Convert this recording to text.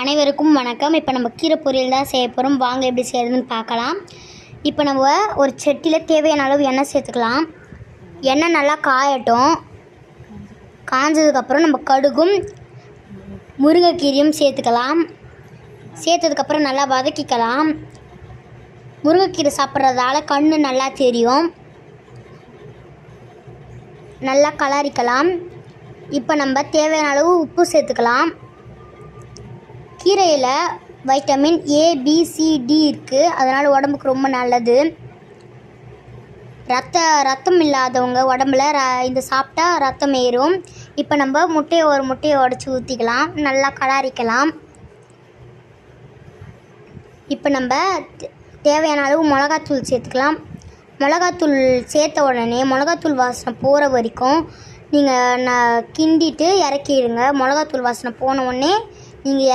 அனைவருக்கும் வணக்கம். இப்போ நம்ம கீரை பொரியல் தான் செய்ய போகிறோம். வாங்க எப்படி செய்கிறதுன்னு பார்க்கலாம். இப்போ நம்ம ஒரு சட்டியில் தேவையான அளவு எண்ணெய் சேர்த்துக்கலாம். எண்ணெய் நல்லா காயட்டும். காஞ்சதுக்கப்புறம் நம்ம கடுகும் முருங்கைக்கீரையும் சேர்த்துக்கலாம். சேர்த்ததுக்கப்புறம் நல்லா வதக்கிக்கலாம். முருங்கைக்கீரை சாப்பிட்றதால கண் நல்லா தெரியும். நல்லா கலரிக்கலாம். இப்போ நம்ம தேவையான அளவு உப்பு சேர்த்துக்கலாம். கீரையில் வைட்டமின் ABCD இருக்குது. அதனால் உடம்புக்கு ரொம்ப நல்லது. ரத்தம் இல்லாதவங்க உடம்புல இந்த சாப்பிட்டா ரத்தம் ஏறும். இப்போ நம்ம ஒரு முட்டையை உடச்சி ஊற்றிக்கலாம். நல்லா கலரிக்கலாம். இப்போ நம்ம தேவையான அளவு மிளகாத்தூள் சேர்த்துக்கலாம். மிளகாத்தூள் சேர்த்த உடனே மிளகாத்தூள் வாசனை போகிற வரைக்கும் நீங்கள் கிண்டிட்டு இறக்கிடுங்க. மிளகாத்தூள் வாசனை போன உடனே நீங்கள்